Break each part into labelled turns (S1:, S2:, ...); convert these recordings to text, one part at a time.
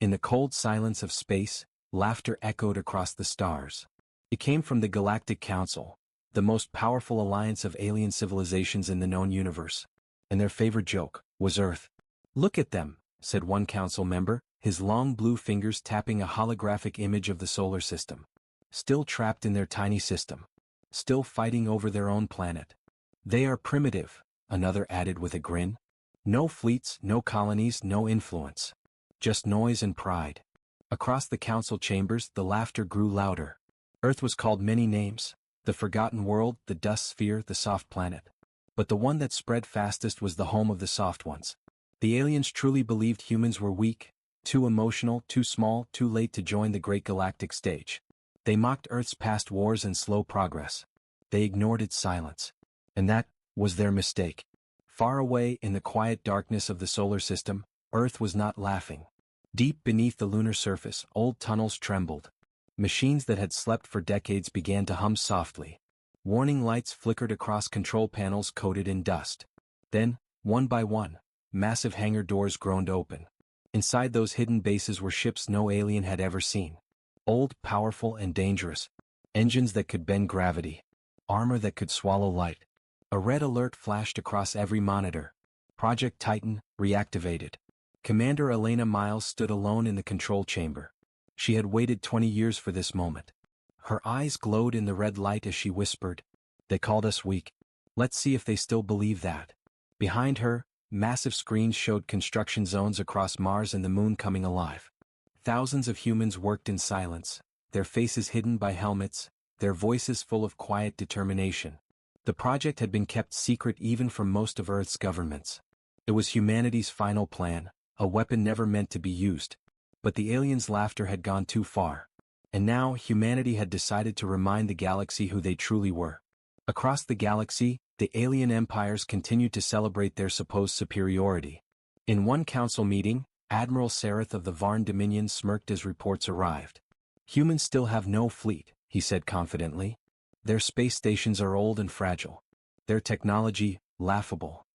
S1: In the cold silence of space, laughter echoed across the stars. It came from the Galactic Council, the most powerful alliance of alien civilizations in the known universe. And their favorite joke was Earth. "Look at them," said one council member, his long blue fingers tapping a holographic image of the solar system. "Still trapped in their tiny system. Still fighting over their own planet." "They are primitive," another added with a grin. "No fleets, no colonies, no influence. Just noise and pride." Across the council chambers, the laughter grew louder. Earth was called many names: the forgotten world, the dust sphere, the soft planet. But the one that spread fastest was the home of the soft ones. The aliens truly believed humans were weak, too emotional, too small, too late to join the great galactic stage. They mocked Earth's past wars and slow progress. They ignored its silence. And that was their mistake. Far away in the quiet darkness of the solar system, Earth was not laughing. Deep beneath the lunar surface, old tunnels trembled. Machines that had slept for decades began to hum softly. Warning lights flickered across control panels coated in dust. Then, one by one, massive hangar doors groaned open. Inside those hidden bases were ships no alien had ever seen. Old, powerful, and dangerous. Engines that could bend gravity. Armor that could swallow light. A red alert flashed across every monitor. Project Titan, reactivated. Commander Elena Miles stood alone in the control chamber. She had waited 20 years for this moment. Her eyes glowed in the red light as she whispered, "They called us weak. Let's see if they still believe that." Behind her, massive screens showed construction zones across Mars and the Moon coming alive. Thousands of humans worked in silence, their faces hidden by helmets, their voices full of quiet determination. The project had been kept secret even from most of Earth's governments. It was humanity's final plan, a weapon never meant to be used. But the aliens' laughter had gone too far. And now humanity had decided to remind the galaxy who they truly were. Across the galaxy, the alien empires continued to celebrate their supposed superiority. In one council meeting, Admiral Sareth of the Varn Dominion smirked as reports arrived. "Humans still have no fleet," he said confidently. "Their space stations are old and fragile. Their technology, laughable."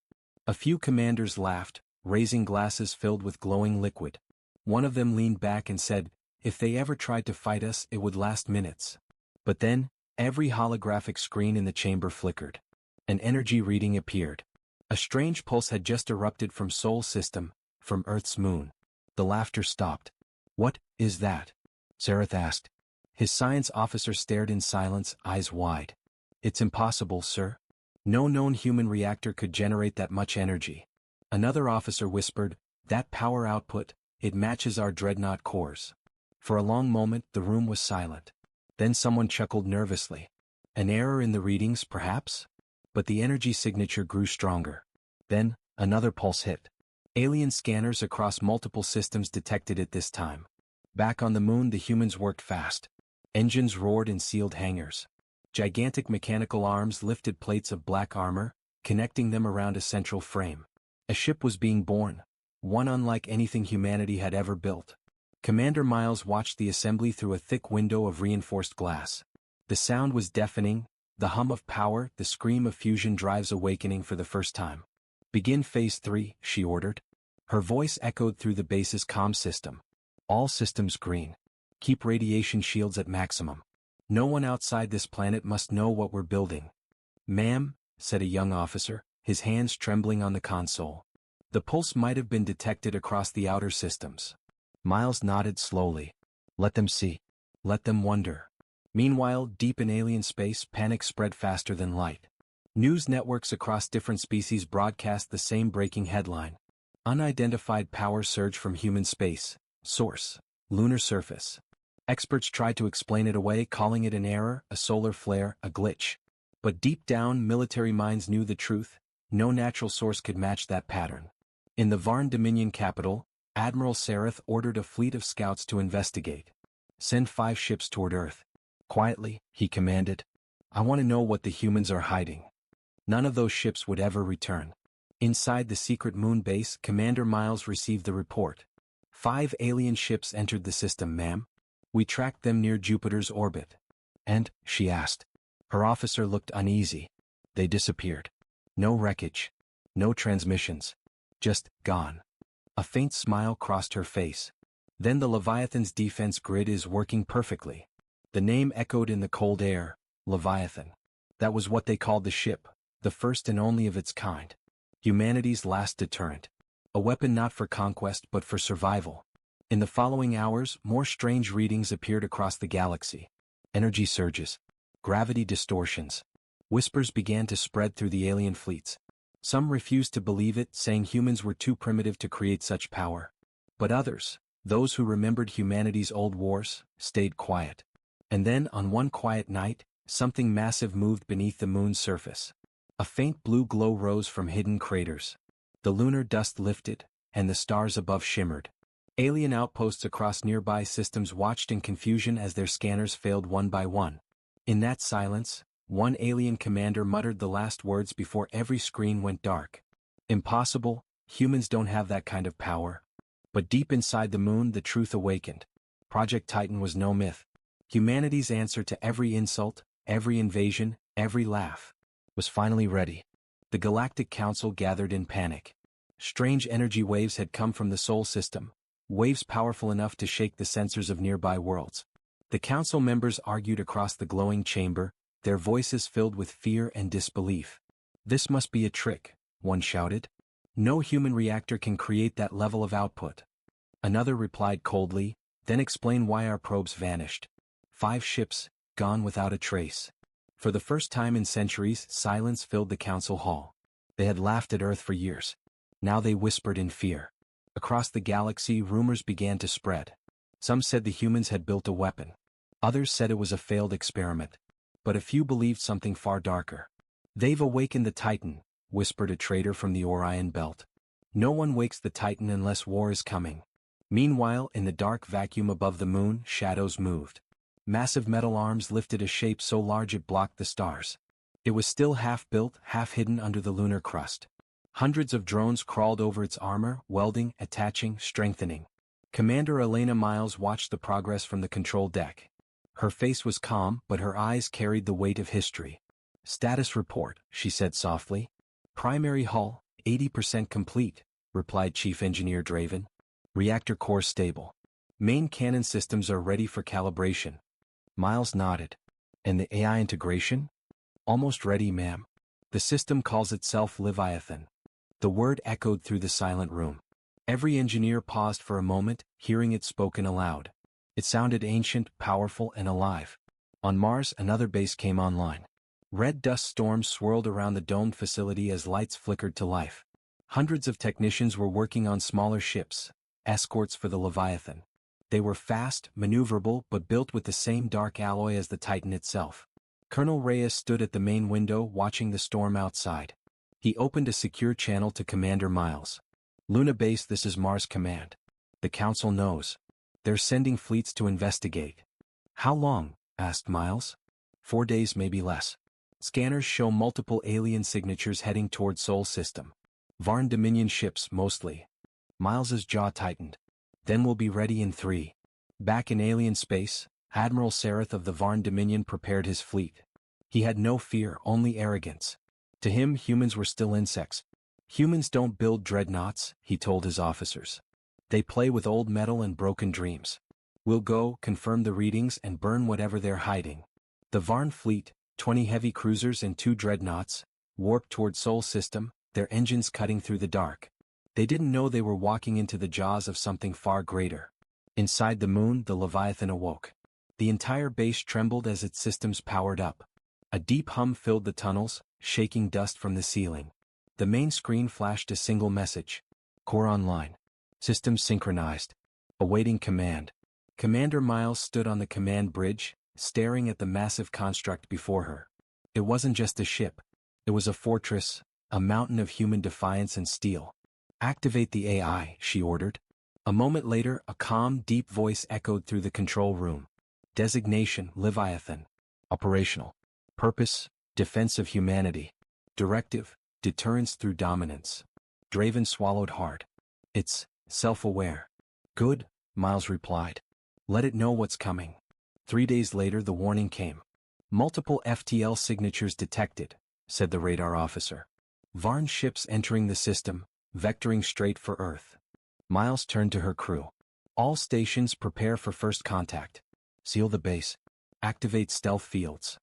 S1: A few commanders laughed, raising glasses filled with glowing liquid. One of them leaned back and said, "If they ever tried to fight us, it would last minutes." But then, every holographic screen in the chamber flickered. An energy reading appeared. A strange pulse had just erupted from Sol system, from Earth's moon. The laughter stopped. "What is that?" Sareth asked. His science officer stared in silence, eyes wide. "It's impossible, sir. No known human reactor could generate that much energy." Another officer whispered, "That power output, it matches our dreadnought cores." For a long moment, the room was silent. Then someone chuckled nervously. An error in the readings, perhaps? But the energy signature grew stronger. Then, another pulse hit. Alien scanners across multiple systems detected it this time. Back on the moon, the humans worked fast. Engines roared in sealed hangars. Gigantic mechanical arms lifted plates of black armor, connecting them around a central frame. A ship was being born, one unlike anything humanity had ever built. Commander Miles watched the assembly through a thick window of reinforced glass. The sound was deafening, the hum of power, the scream of fusion drives awakening for the first time. "Begin Phase 3, she ordered. Her voice echoed through the base's comm system. "All systems green. Keep radiation shields at maximum. No one outside this planet must know what we're building." "Ma'am," said a young officer, his hands trembling on the console. The pulse might have been detected across the outer systems. Miles nodded slowly. "Let them see. Let them wonder." Meanwhile, deep in alien space, panic spread faster than light. News networks across different species broadcast the same breaking headline. "Unidentified power surge from human space. Source: lunar surface." Experts tried to explain it away, calling it an error, a solar flare, a glitch. But deep down, military minds knew the truth. No natural source could match that pattern. In the Varn Dominion capital, Admiral Sareth ordered a fleet of scouts to investigate. "Send 5 ships toward Earth. Quietly," he commanded. "I want to know what the humans are hiding." None of those ships would ever return. Inside the secret moon base, Commander Miles received the report. 5 alien ships entered the system, ma'am. We tracked them near Jupiter's orbit." "And?" she asked. Her officer looked uneasy. "They disappeared. No wreckage. No transmissions. Just gone." A faint smile crossed her face. Then the Leviathan's defense grid is working perfectly. The name echoed in the cold air, Leviathan. That was what they called the ship, the first and only of its kind. Humanity's last deterrent. A weapon not for conquest but for survival. In the following hours, more strange readings appeared across the galaxy. Energy surges. Gravity distortions. Whispers began to spread through the alien fleets. Some refused to believe it, saying humans were too primitive to create such power. But others, those who remembered humanity's old wars, stayed quiet. And then, on one quiet night, something massive moved beneath the moon's surface. A faint blue glow rose from hidden craters. The lunar dust lifted, and the stars above shimmered. Alien outposts across nearby systems watched in confusion as their scanners failed one by one. In that silence, one alien commander muttered the last words before every screen went dark. Impossible, humans don't have that kind of power. But deep inside the moon the truth awakened. Project Titan was no myth. Humanity's answer to every insult, every invasion, every laugh, was finally ready. The Galactic Council gathered in panic. Strange energy waves had come from the Sol system, waves powerful enough to shake the sensors of nearby worlds. The council members argued across the glowing chamber, their voices filled with fear and disbelief. "This must be a trick," one shouted. "No human reactor can create that level of output." Another replied coldly, "Then explain why our probes vanished. 5 ships, gone without a trace." For the first time in centuries, silence filled the council hall. They had laughed at Earth for years. Now they whispered in fear. Across the galaxy, rumors began to spread. Some said the humans had built a weapon. Others said it was a failed experiment. But a few believed something far darker. "They've awakened the Titan," whispered a traitor from the Orion Belt. "No one wakes the Titan unless war is coming." Meanwhile, in the dark vacuum above the moon, shadows moved. Massive metal arms lifted a shape so large it blocked the stars. It was still half-built, half-hidden under the lunar crust. Hundreds of drones crawled over its armor, welding, attaching, strengthening. Commander Elena Miles watched the progress from the control deck. Her face was calm, but her eyes carried the weight of history. "Status report," she said softly. "Primary hull, 80% complete," replied Chief Engineer Draven. "Reactor core stable. Main cannon systems are ready for calibration." Miles nodded. "And the AI integration?" "Almost ready, ma'am. The system calls itself Leviathan." The word echoed through the silent room. Every engineer paused for a moment, hearing it spoken aloud. It sounded ancient, powerful, and alive. On Mars, another base came online. Red dust storms swirled around the domed facility as lights flickered to life. Hundreds of technicians were working on smaller ships, escorts for the Leviathan. They were fast, maneuverable, but built with the same dark alloy as the Titan itself. Colonel Reyes stood at the main window watching the storm outside. He opened a secure channel to Commander Miles. "Luna Base, this is Mars Command. The Council knows. They're sending fleets to investigate." "How long?" asked Miles. 4 days, maybe less. Scanners show multiple alien signatures heading toward Sol system. Varn Dominion ships, mostly. Miles's jaw tightened. "Then we'll be ready in 3. Back in alien space, Admiral Sareth of the Varn Dominion prepared his fleet. He had no fear, only arrogance. To him, humans were still insects. "Humans don't build dreadnoughts," he told his officers. "They play with old metal and broken dreams. We'll go, confirm the readings, and burn whatever they're hiding." The Varn fleet, 20 heavy cruisers and 2 dreadnoughts, warped toward Sol system, their engines cutting through the dark. They didn't know they were walking into the jaws of something far greater. Inside the moon, the Leviathan awoke. The entire base trembled as its systems powered up. A deep hum filled the tunnels, shaking dust from the ceiling. The main screen flashed a single message. "Core online. Systems synchronized. Awaiting command." Commander Miles stood on the command bridge, staring at the massive construct before her. It wasn't just a ship. It was a fortress, a mountain of human defiance and steel. "Activate the AI," she ordered. A moment later, a calm, deep voice echoed through the control room. "Designation, Leviathan. Operational. Purpose, defense of humanity. Directive, deterrence through dominance." Draven swallowed hard. "It's self-aware." "Good," Miles replied. "Let it know what's coming." 3 days later the warning came. "Multiple FTL signatures detected," said the radar officer. "Varn ships entering the system, vectoring straight for Earth." Miles turned to her crew. All stations prepare for first contact. Seal the base. Activate stealth fields.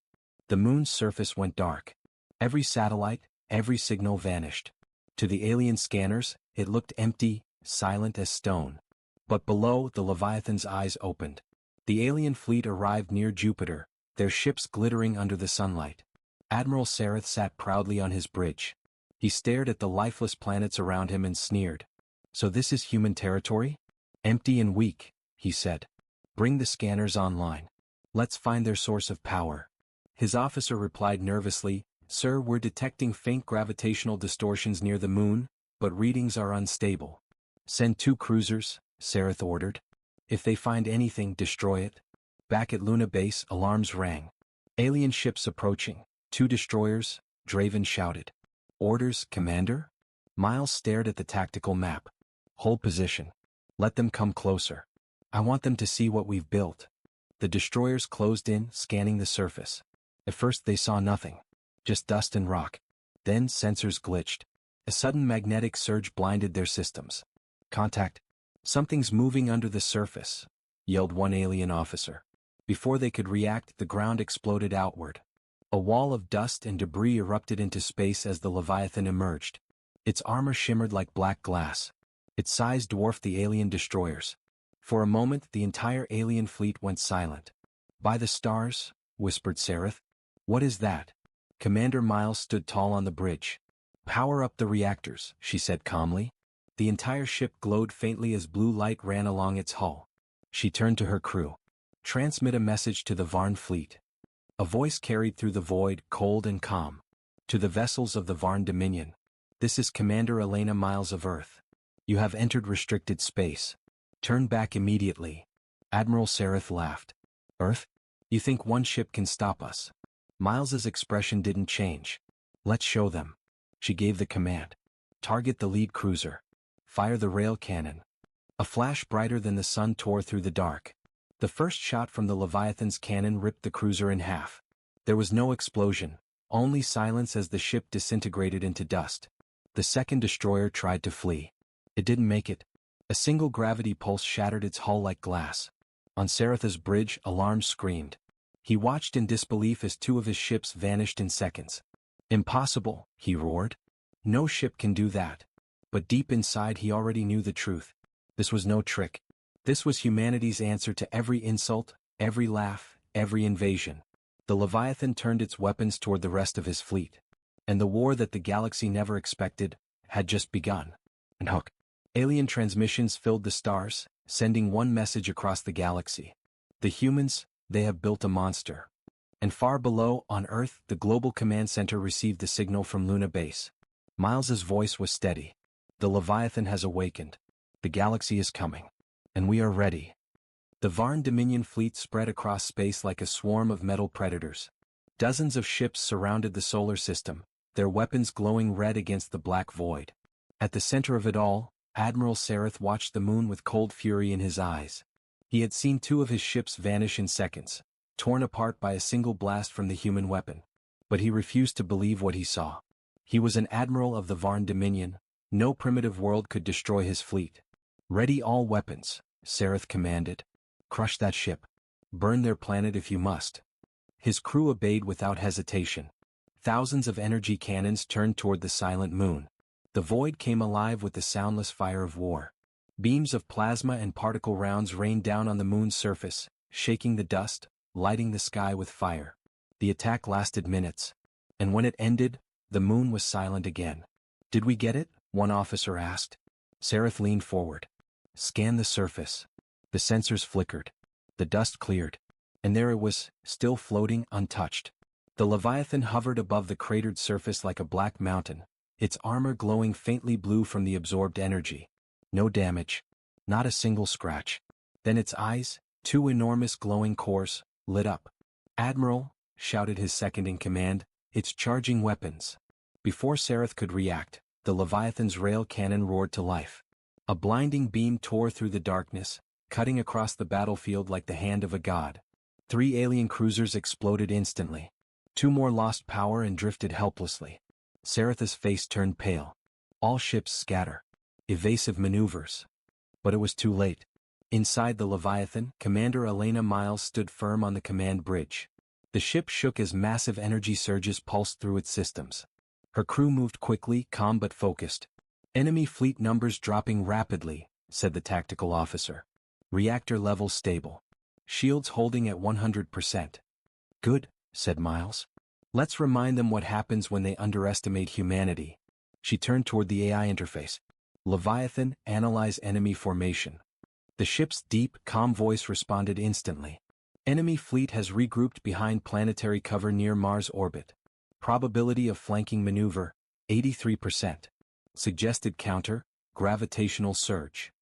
S1: The moon's surface went dark. Every satellite, every signal vanished. To the alien scanners, it looked empty, silent as stone. But below, the Leviathan's eyes opened. The alien fleet arrived near Jupiter, their ships glittering under the sunlight. Admiral Sareth sat proudly on his bridge. He stared at the lifeless planets around him and sneered. "So this is human territory? Empty and weak," he said. "Bring the scanners online. Let's find their source of power." His officer replied nervously, "Sir, we're detecting faint gravitational distortions near the moon, but readings are unstable." "Send 2 cruisers," Sareth ordered. "If they find anything, destroy it." Back at Luna Base, alarms rang. "Alien ships approaching. 2 destroyers," Draven shouted. "Orders, Commander?" Miles stared at the tactical map. "Hold position. Let them come closer. I want them to see what we've built." The destroyers closed in, scanning the surface. At first they saw nothing. Just dust and rock. Then sensors glitched. A sudden magnetic surge blinded their systems. "Contact. Something's moving under the surface," yelled one alien officer. Before they could react, the ground exploded outward. A wall of dust and debris erupted into space as the Leviathan emerged. Its armor shimmered like black glass. Its size dwarfed the alien destroyers. For a moment, the entire alien fleet went silent. "By the stars," whispered Sareth. "What is that?" Commander Miles stood tall on the bridge. "Power up the reactors," she said calmly. The entire ship glowed faintly as blue light ran along its hull. She turned to her crew. "Transmit a message to the Varn fleet." A voice carried through the void, cold and calm. "To the vessels of the Varn Dominion. This is Commander Elena Miles of Earth. You have entered restricted space. Turn back immediately." Admiral Sareth laughed. "Earth? You think one ship can stop us?" Miles's expression didn't change. "Let's show them." She gave the command. "Target the lead cruiser. Fire the rail cannon." A flash brighter than the sun tore through the dark. The first shot from the Leviathan's cannon ripped the cruiser in half. There was no explosion, only silence as the ship disintegrated into dust. The second destroyer tried to flee. It didn't make it. A single gravity pulse shattered its hull like glass. On Sareth's bridge, alarms screamed. He watched in disbelief as 2 of his ships vanished in seconds. "Impossible," he roared. "No ship can do that." But deep inside he already knew the truth. This was no trick. This was humanity's answer to every insult, every laugh, every invasion. The Leviathan turned its weapons toward the rest of his fleet. And the war that the galaxy never expected had just begun. And hook. Alien transmissions filled the stars, sending one message across the galaxy. "The humans, they have built a monster." And far below, on Earth, the Global Command Center received the signal from Luna Base. Miles's voice was steady. "The Leviathan has awakened. The galaxy is coming. And we are ready." The Varn Dominion fleet spread across space like a swarm of metal predators. Dozens of ships surrounded the solar system, their weapons glowing red against the black void. At the center of it all, Admiral Sareth watched the moon with cold fury in his eyes. He had seen 2 of his ships vanish in seconds, torn apart by a single blast from the human weapon. But he refused to believe what he saw. He was an admiral of the Varn Dominion. No primitive world could destroy his fleet. "Ready all weapons," Sareth commanded. "Crush that ship. Burn their planet if you must." His crew obeyed without hesitation. Thousands of energy cannons turned toward the silent moon. The void came alive with the soundless fire of war. Beams of plasma and particle rounds rained down on the moon's surface, shaking the dust, lighting the sky with fire. The attack lasted minutes. And when it ended, the moon was silent again. "Did we get it?" one officer asked. Sareth leaned forward. "Scan the surface." The sensors flickered. The dust cleared. And there it was, still floating, untouched. The Leviathan hovered above the cratered surface like a black mountain, its armor glowing faintly blue from the absorbed energy. No damage. Not a single scratch. Then its eyes, 2 enormous glowing cores, lit up. "Admiral," shouted his second-in-command, "it's charging weapons." Before Sareth could react, the Leviathan's rail cannon roared to life. A blinding beam tore through the darkness, cutting across the battlefield like the hand of a god. 3 alien cruisers exploded instantly. 2 more lost power and drifted helplessly. Sareth's face turned pale. "All ships scatter. Evasive maneuvers." But it was too late. Inside the Leviathan, Commander Elena Miles stood firm on the command bridge. The ship shook as massive energy surges pulsed through its systems. Her crew moved quickly, calm but focused. "Enemy fleet numbers dropping rapidly," said the tactical officer. "Reactor levels stable. Shields holding at 100%. "Good," said Miles. "Let's remind them what happens when they underestimate humanity." She turned toward the AI interface. "Leviathan, analyze enemy formation." The ship's deep, calm voice responded instantly. "Enemy fleet has regrouped behind planetary cover near Mars orbit. Probability of flanking maneuver, 83%. Suggested counter, gravitational surge."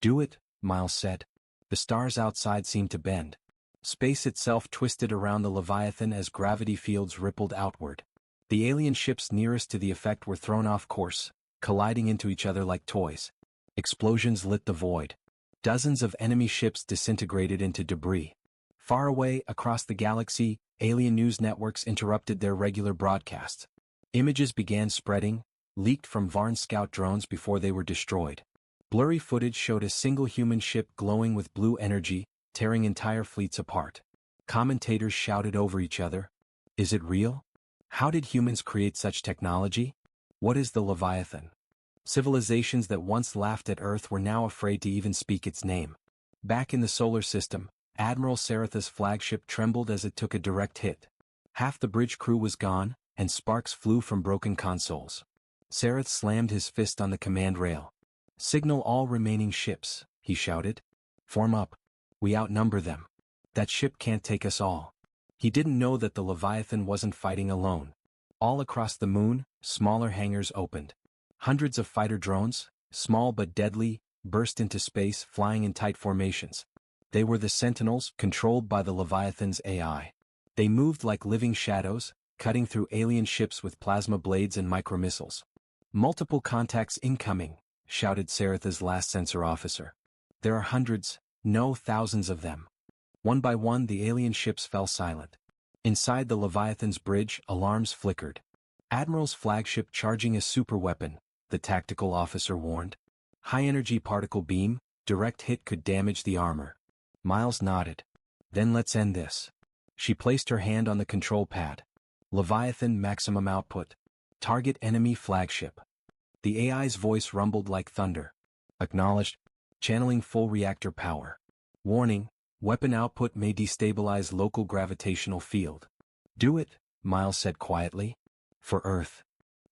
S1: "Do it," Miles said. The stars outside seemed to bend. Space itself twisted around the Leviathan as gravity fields rippled outward. The alien ships nearest to the effect were thrown off course, colliding into each other like toys. Explosions lit the void. Dozens of enemy ships disintegrated into debris. Far away, across the galaxy, alien news networks interrupted their regular broadcasts. Images began spreading, leaked from Varn scout drones before they were destroyed. Blurry footage showed a single human ship glowing with blue energy, tearing entire fleets apart. Commentators shouted over each other. "Is it real? How did humans create such technology? What is the Leviathan?" Civilizations that once laughed at Earth were now afraid to even speak its name. Back in the solar system, Admiral Saratha's flagship trembled as it took a direct hit. Half the bridge crew was gone, and sparks flew from broken consoles. Sarath slammed his fist on the command rail. "Signal all remaining ships," he shouted. "Form up. We outnumber them. That ship can't take us all." He didn't know that the Leviathan wasn't fighting alone. All across the moon, smaller hangars opened. Hundreds of fighter drones, small but deadly, burst into space, flying in tight formations. They were the Sentinels, controlled by the Leviathan's AI. They moved like living shadows, cutting through alien ships with plasma blades and micromissiles. "Multiple contacts incoming," shouted Saratha's last sensor officer. "There are hundreds, no thousands of them." One by one the alien ships fell silent. Inside the Leviathan's bridge, alarms flickered. "Admiral's flagship charging a superweapon," the tactical officer warned. "High-energy particle beam, direct hit could damage the armor." Miles nodded. "Then let's end this." She placed her hand on the control pad. "Leviathan maximum output. Target enemy flagship." The AI's voice rumbled like thunder. "Acknowledged. Channeling full reactor power. Warning, weapon output may destabilize local gravitational field." "Do it," Miles said quietly. "For Earth."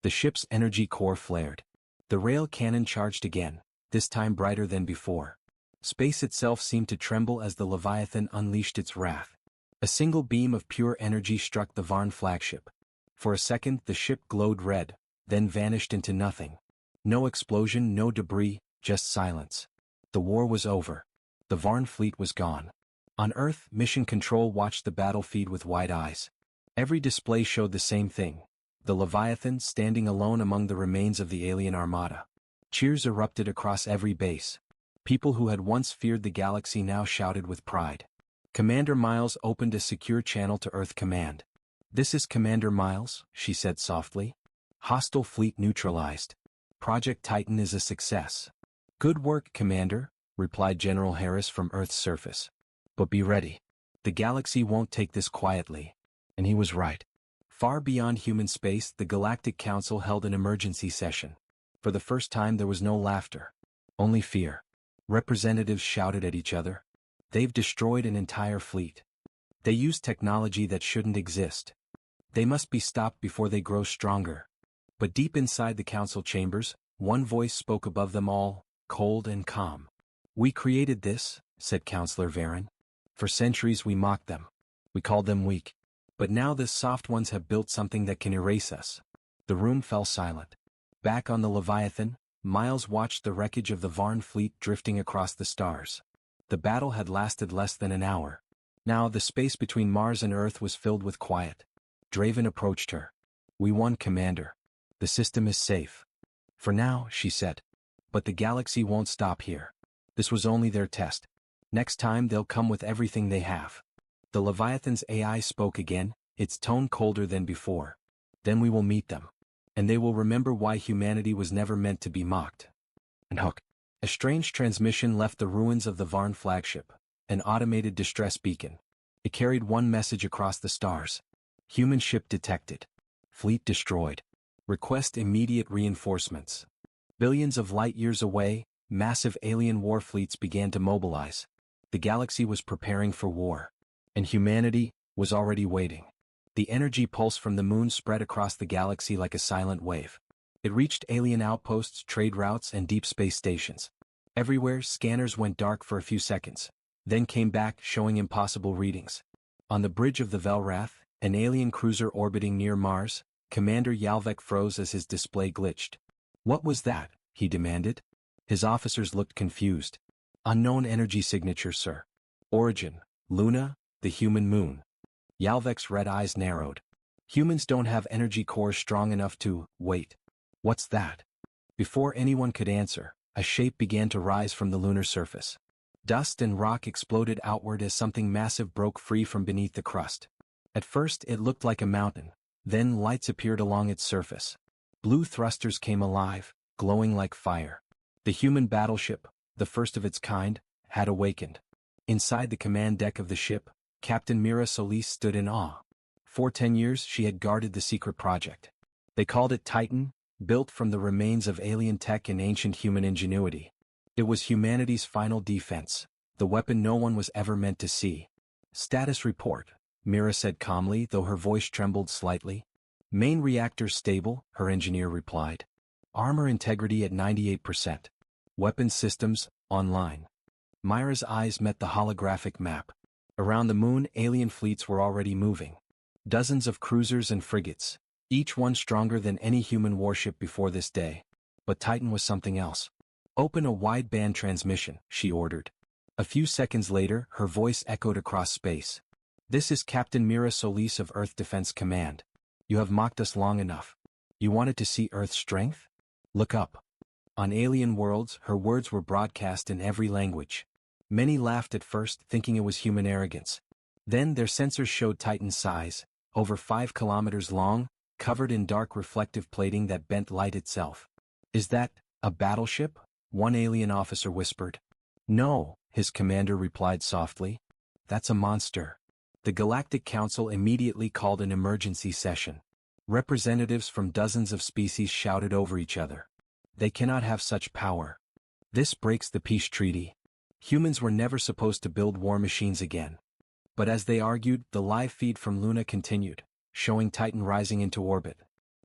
S1: The ship's energy core flared. The rail cannon charged again, this time brighter than before. Space itself seemed to tremble as the Leviathan unleashed its wrath. A single beam of pure energy struck the Varn flagship. For a second the ship glowed red, then vanished into nothing. No explosion, no debris, just silence. The war was over. The Varn fleet was gone. On Earth, Mission Control watched the battlefield with wide eyes. Every display showed the same thing: the Leviathan standing alone among the remains of the alien armada. Cheers erupted across every base. People who had once feared the galaxy now shouted with pride. Commander Miles opened a secure channel to Earth Command. "This is Commander Miles," she said softly. "Hostile fleet neutralized. Project Titan is a success." "Good work, Commander," replied General Harris from Earth's surface. "But be ready. The galaxy won't take this quietly." And he was right. Far beyond human space, the Galactic Council held an emergency session. For the first time there was no laughter. Only fear. Representatives shouted at each other. "They've destroyed an entire fleet. They use technology that shouldn't exist. They must be stopped before they grow stronger." But deep inside the council chambers, one voice spoke above them all, cold and calm. "We created this," said Counselor Varen. "For centuries we mocked them. We called them weak. But now the soft ones have built something that can erase us." The room fell silent. Back on the Leviathan, Miles watched the wreckage of the Varn fleet drifting across the stars. The battle had lasted less than an hour. Now the space between Mars and Earth was filled with quiet. Draven approached her. "We won, Commander. The system is safe." "For now," she said. "But the galaxy won't stop here. This was only their test. Next time they'll come with everything they have." The Leviathan's AI spoke again, its tone colder than before. "Then we will meet them. And they will remember why humanity was never meant to be mocked." And Hook. A strange transmission left the ruins of the Varn flagship, an automated distress beacon. It carried one message across the stars. Human ship detected. Fleet destroyed. Request immediate reinforcements. Billions of light-years away, massive alien war fleets began to mobilize. The galaxy was preparing for war. And humanity was already waiting. The energy pulse from the moon spread across the galaxy like a silent wave. It reached alien outposts, trade routes, and deep space stations. Everywhere, scanners went dark for a few seconds, then came back showing impossible readings. On the bridge of the Velrath, an alien cruiser orbiting near Mars, Commander Yalvek froze as his display glitched. "What was that?" he demanded. His officers looked confused. "Unknown energy signature, sir. Origin, Luna, the human moon." Yalvek's red eyes narrowed. "Humans don't have energy cores strong enough to, wait. What's that?" Before anyone could answer, a shape began to rise from the lunar surface. Dust and rock exploded outward as something massive broke free from beneath the crust. At first it looked like a mountain, then lights appeared along its surface. Blue thrusters came alive, glowing like fire. The human battleship, the first of its kind, had awakened. Inside the command deck of the ship, Captain Mira Solis stood in awe. For 10 years she had guarded the secret project. They called it Titan, built from the remains of alien tech and ancient human ingenuity. It was humanity's final defense, the weapon no one was ever meant to see. "Status report," Mira said calmly, though her voice trembled slightly. "Main reactors stable," her engineer replied. "Armor integrity at 98%. Weapons systems, online." Myra's eyes met the holographic map. Around the moon, alien fleets were already moving. Dozens of cruisers and frigates, each one stronger than any human warship before this day. But Titan was something else. "Open a wideband transmission," she ordered. A few seconds later, her voice echoed across space. "This is Captain Mira Solis of Earth Defense Command. You have mocked us long enough. You wanted to see Earth's strength? Look up." On alien worlds, her words were broadcast in every language. Many laughed at first, thinking it was human arrogance. Then their sensors showed Titan's size, over 5 kilometers long, covered in dark reflective plating that bent light itself. "Is that a battleship?" one alien officer whispered. "No," his commander replied softly. "That's a monster." The Galactic Council immediately called an emergency session. Representatives from dozens of species shouted over each other. "They cannot have such power. This breaks the peace treaty. Humans were never supposed to build war machines again." But as they argued, the live feed from Luna continued, showing Titan rising into orbit.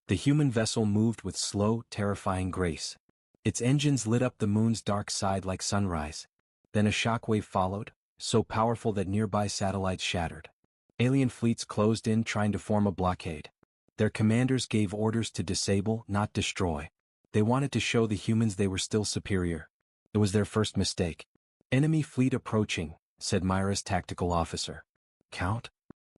S1: The human vessel moved with slow, terrifying grace. Its engines lit up the moon's dark side like sunrise. Then a shockwave followed, so powerful that nearby satellites shattered. Alien fleets closed in, trying to form a blockade. Their commanders gave orders to disable, not destroy. They wanted to show the humans they were still superior. It was their first mistake. "Enemy fleet approaching," said Myra's tactical officer. "Count?"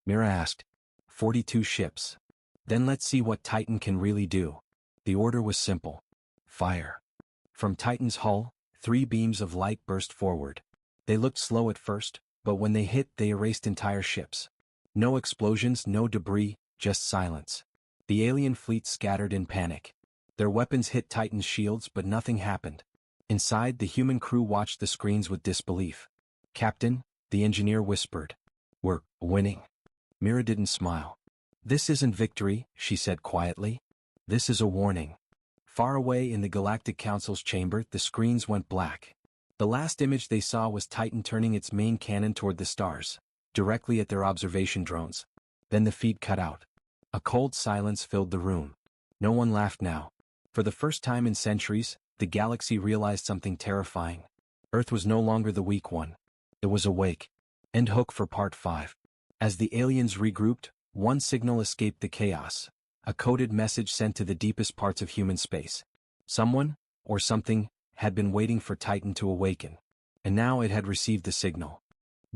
S1: Mira asked. 42 ships. "Then let's see what Titan can really do." The order was simple. Fire. From Titan's hull, 3 beams of light burst forward. They looked slow at first, but when they hit, they erased entire ships. No explosions, no debris, just silence. The alien fleet scattered in panic. Their weapons hit Titan's shields, but nothing happened. Inside, the human crew watched the screens with disbelief. "Captain," the engineer whispered. "We're winning." Mira didn't smile. "This isn't victory," she said quietly. "This is a warning." Far away in the Galactic Council's chamber, the screens went black. The last image they saw was Titan turning its main cannon toward the stars, directly at their observation drones. Then the feed cut out. A cold silence filled the room. No one laughed now. For the first time in centuries, the galaxy realized something terrifying. Earth was no longer the weak one. It was awake. End hook for Part 5. As the aliens regrouped, one signal escaped the chaos. A coded message sent to the deepest parts of human space. Someone, or something, had been waiting for Titan to awaken. And now it had received the signal.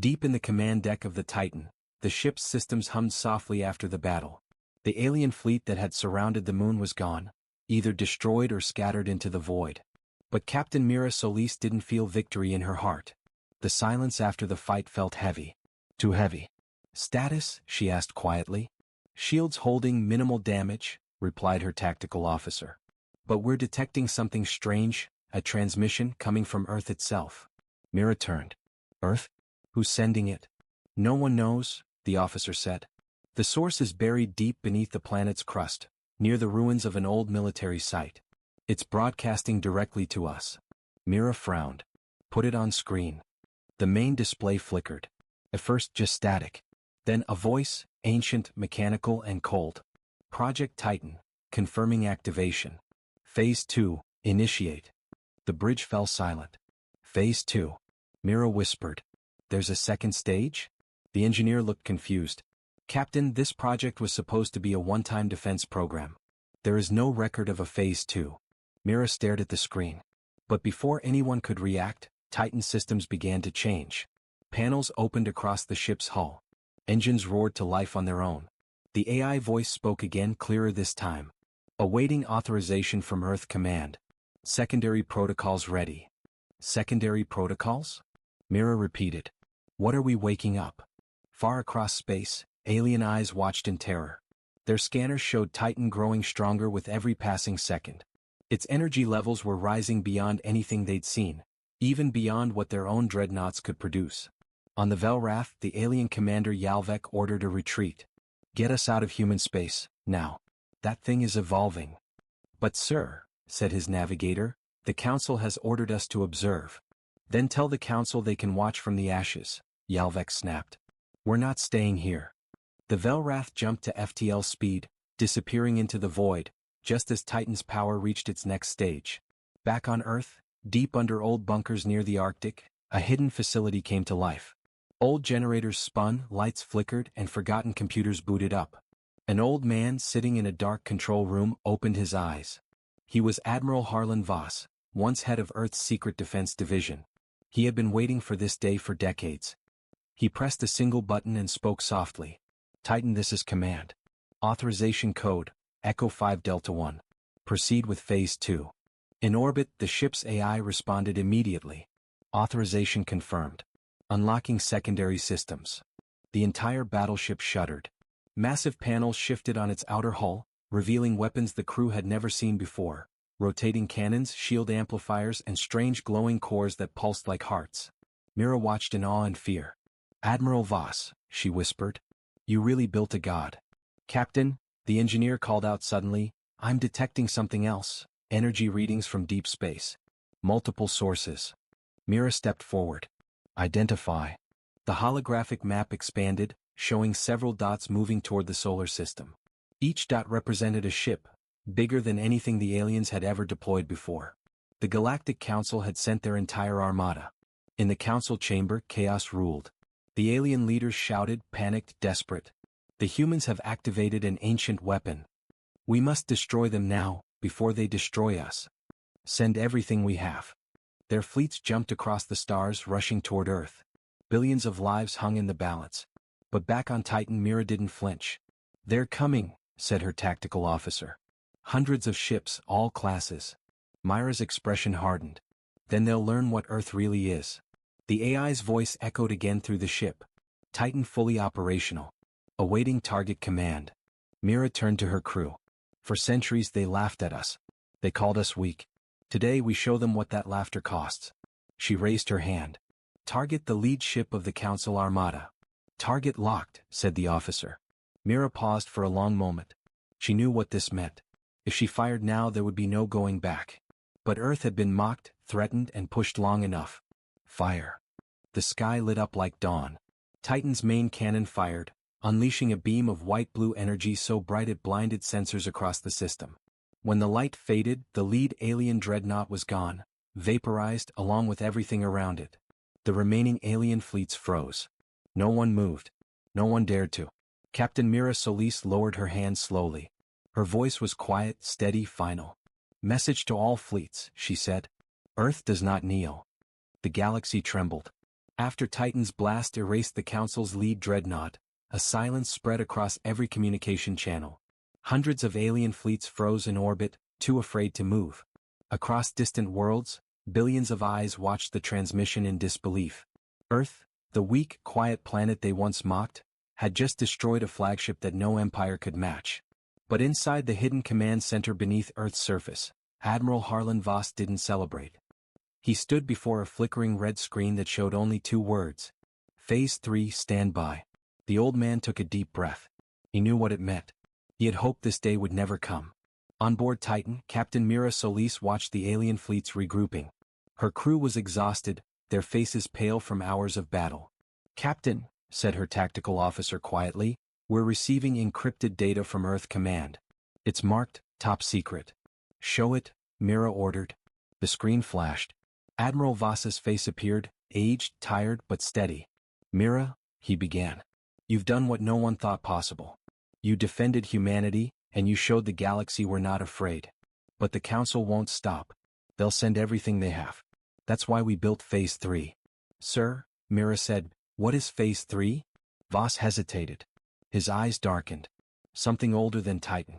S1: Deep in the command deck of the Titan, the ship's systems hummed softly after the battle. The alien fleet that had surrounded the moon was gone, either destroyed or scattered into the void. But Captain Mira Solis didn't feel victory in her heart. The silence after the fight felt heavy. Too heavy. "Status?" she asked quietly. "Shields holding minimal damage," replied her tactical officer. "But we're detecting something strange," a transmission coming from Earth itself. Mira turned. Earth? Who's sending it? No one knows, the officer said. The source is buried deep beneath the planet's crust, near the ruins of an old military site. It's broadcasting directly to us. Mira frowned. Put it on screen. The main display flickered. At first just static. Then a voice, ancient, mechanical and cold. Project Titan, confirming activation. Phase 2, initiate. The bridge fell silent. Phase 2. Mira whispered. There's a second stage? The engineer looked confused. Captain, this project was supposed to be a one-time defense program. There is no record of a Phase 2. Mira stared at the screen. But before anyone could react, Titan systems began to change. Panels opened across the ship's hull. Engines roared to life on their own. The AI voice spoke again, clearer this time. Awaiting authorization from Earth Command. Secondary protocols ready. Secondary protocols? Mira repeated. What are we waking up? Far across space, alien eyes watched in terror. Their scanners showed Titan growing stronger with every passing second. Its energy levels were rising beyond anything they'd seen, even beyond what their own dreadnoughts could produce. On the Velrath, the alien commander Yalvek ordered a retreat. Get us out of human space, now. That thing is evolving. But sir, said his navigator, the Council has ordered us to observe. Then tell the Council they can watch from the ashes, Yalvek snapped. We're not staying here. The Velrath jumped to FTL speed, disappearing into the void, just as Titan's power reached its next stage. Back on Earth, deep under old bunkers near the Arctic, a hidden facility came to life. Old generators spun, lights flickered, and forgotten computers booted up. An old man sitting in a dark control room opened his eyes. He was Admiral Harlan Voss, once head of Earth's Secret Defense Division. He had been waiting for this day for decades. He pressed a single button and spoke softly. Titan, this is command. Authorization code, Echo 5 Delta 1. Proceed with Phase 2. In orbit, the ship's AI responded immediately. Authorization confirmed. Unlocking secondary systems. The entire battleship shuddered. Massive panels shifted on its outer hull, revealing weapons the crew had never seen before. Rotating cannons, shield amplifiers, and strange glowing cores that pulsed like hearts. Mira watched in awe and fear. Admiral Voss, she whispered. You really built a god. Captain, the engineer called out suddenly, I'm detecting something else. Energy readings from deep space. Multiple sources. Mira stepped forward. Identify. The holographic map expanded, showing several dots moving toward the solar system. Each dot represented a ship, bigger than anything the aliens had ever deployed before. The Galactic Council had sent their entire armada. In the council chamber, chaos ruled. The alien leaders shouted, panicked, desperate. The humans have activated an ancient weapon. We must destroy them now, before they destroy us. Send everything we have. Their fleets jumped across the stars, rushing toward Earth. Billions of lives hung in the balance. But back on Titan, Mira didn't flinch. They're coming, said her tactical officer. Hundreds of ships, all classes. Myra's expression hardened. Then they'll learn what Earth really is. The AI's voice echoed again through the ship. Titan fully operational. Awaiting target command. Mira turned to her crew. For centuries they laughed at us. They called us weak. Today we show them what that laughter costs. She raised her hand. Target the lead ship of the Council Armada. Target locked, said the officer. Mira paused for a long moment. She knew what this meant. If she fired now there would be no going back. But Earth had been mocked, threatened, and pushed long enough. Fire. The sky lit up like dawn. Titan's main cannon fired, unleashing a beam of white-blue energy so bright it blinded sensors across the system. When the light faded, the lead alien dreadnought was gone, vaporized along with everything around it. The remaining alien fleets froze. No one moved. No one dared to. Captain Mira Solis lowered her hand slowly. Her voice was quiet, steady, final. Message to all fleets, she said. Earth does not kneel. The galaxy trembled. After Titan's blast erased the Council's lead dreadnought, a silence spread across every communication channel. Hundreds of alien fleets froze in orbit, too afraid to move. Across distant worlds, billions of eyes watched the transmission in disbelief. Earth, the weak, quiet planet they once mocked, had just destroyed a flagship that no empire could match. But inside the hidden command center beneath Earth's surface, Admiral Harlan Voss didn't celebrate. He stood before a flickering red screen that showed only two words. Phase 3, stand by. The old man took a deep breath. He knew what it meant. He had hoped this day would never come. On board Titan, Captain Mira Solis watched the alien fleets regrouping. Her crew was exhausted, their faces pale from hours of battle. "Captain," said her tactical officer quietly, "we're receiving encrypted data from Earth Command. It's marked, top secret." "Show it," Mira ordered. The screen flashed. Admiral Voss's face appeared, aged, tired, but steady. "Mira," he began. "You've done what no one thought possible. You defended humanity, and you showed the galaxy we're not afraid. But the Council won't stop. They'll send everything they have. That's why we built Phase 3. "Sir," Mira said, "what is Phase 3? Voss hesitated. His eyes darkened. "Something older than Titan.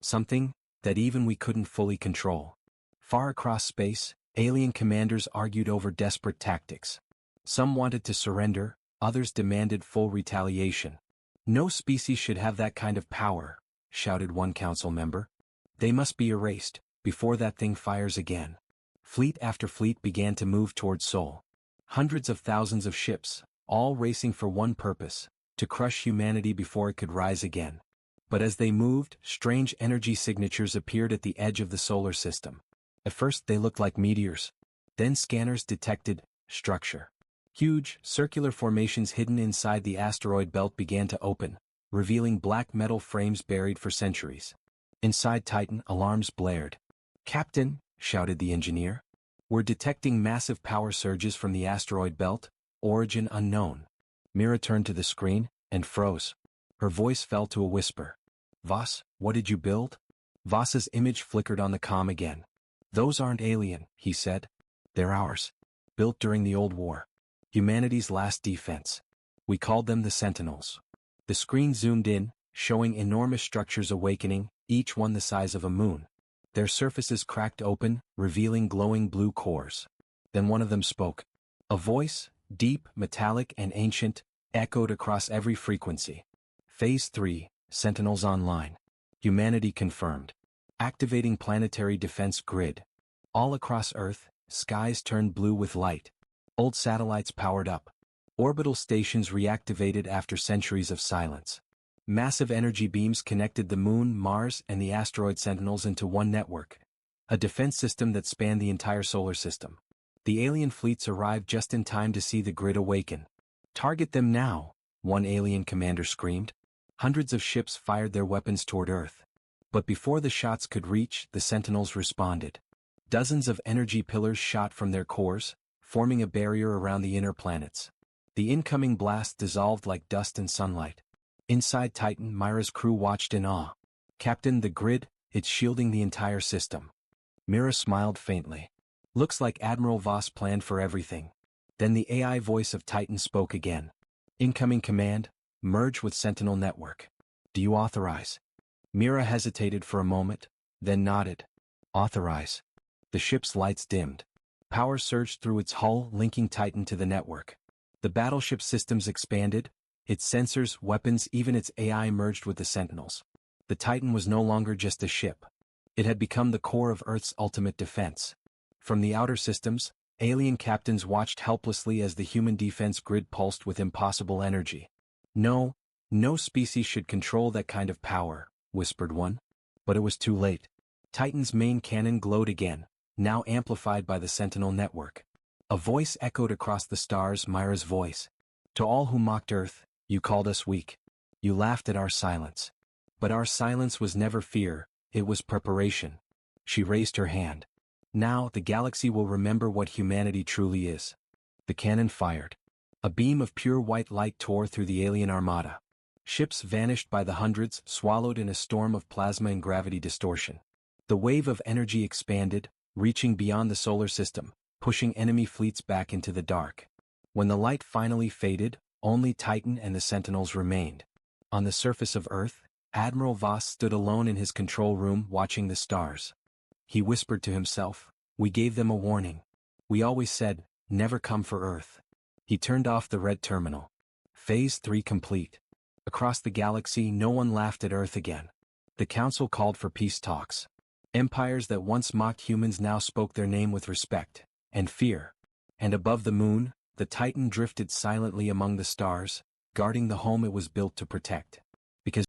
S1: Something that even we couldn't fully control." Far across space, alien commanders argued over desperate tactics. Some wanted to surrender, others demanded full retaliation. "No species should have that kind of power," shouted one council member. "They must be erased, before that thing fires again." Fleet after fleet began to move toward Sol. Hundreds of thousands of ships, all racing for one purpose, to crush humanity before it could rise again. But as they moved, strange energy signatures appeared at the edge of the solar system. At first they looked like meteors. Then scanners detected structure. Huge, circular formations hidden inside the asteroid belt began to open, revealing black metal frames buried for centuries. Inside Titan, alarms blared. "Captain," shouted the engineer, "we're detecting massive power surges from the asteroid belt, origin unknown." Mira turned to the screen, and froze. Her voice fell to a whisper. "Voss, what did you build?" Voss's image flickered on the comm again. "Those aren't alien," he said. "They're ours. Built during the Old War. Humanity's last defense. We called them the Sentinels." The screen zoomed in, showing enormous structures awakening, each one the size of a moon. Their surfaces cracked open, revealing glowing blue cores. Then one of them spoke. A voice, deep, metallic, and ancient, echoed across every frequency. "Phase 3, Sentinels online. Humanity confirmed. Activating planetary defense grid." All across Earth, skies turned blue with light. Old satellites powered up. Orbital stations reactivated after centuries of silence. Massive energy beams connected the Moon, Mars, and the asteroid Sentinels into one network. A defense system that spanned the entire solar system. The alien fleets arrived just in time to see the grid awaken. "Target them now," one alien commander screamed. Hundreds of ships fired their weapons toward Earth. But before the shots could reach, the Sentinels responded. Dozens of energy pillars shot from their cores, forming a barrier around the inner planets. The incoming blast dissolved like dust in sunlight. Inside Titan, Mira's crew watched in awe. "Captain, the grid, it's shielding the entire system." Mira smiled faintly. "Looks like Admiral Voss planned for everything." Then the AI voice of Titan spoke again. "Incoming command, merge with Sentinel network. Do you authorize?" Mira hesitated for a moment, then nodded. "Authorize." The ship's lights dimmed. Power surged through its hull, linking Titan to the network. The battleship systems expanded, its sensors, weapons, even its AI merged with the Sentinels. The Titan was no longer just a ship. It had become the core of Earth's ultimate defense. From the outer systems, alien captains watched helplessly as the human defense grid pulsed with impossible energy. "No, no species should control that kind of power," whispered one. But it was too late. Titan's main cannon glowed again, now amplified by the Sentinel network. A voice echoed across the stars, Mira's voice. "To all who mocked Earth, you called us weak. You laughed at our silence. But our silence was never fear, it was preparation." She raised her hand. "Now the galaxy will remember what humanity truly is." The cannon fired. A beam of pure white light tore through the alien armada. Ships vanished by the hundreds, swallowed in a storm of plasma and gravity distortion. The wave of energy expanded, reaching beyond the solar system, pushing enemy fleets back into the dark. When the light finally faded, only Titan and the Sentinels remained. On the surface of Earth, Admiral Voss stood alone in his control room watching the stars. He whispered to himself, "We gave them a warning. We always said, never come for Earth." He turned off the red terminal. Phase 3 complete. Across the galaxy, no one laughed at Earth again. The Council called for peace talks. Empires that once mocked humans now spoke their name with respect, and fear. And above the moon, the Titan drifted silently among the stars, guarding the home it was built to protect. Because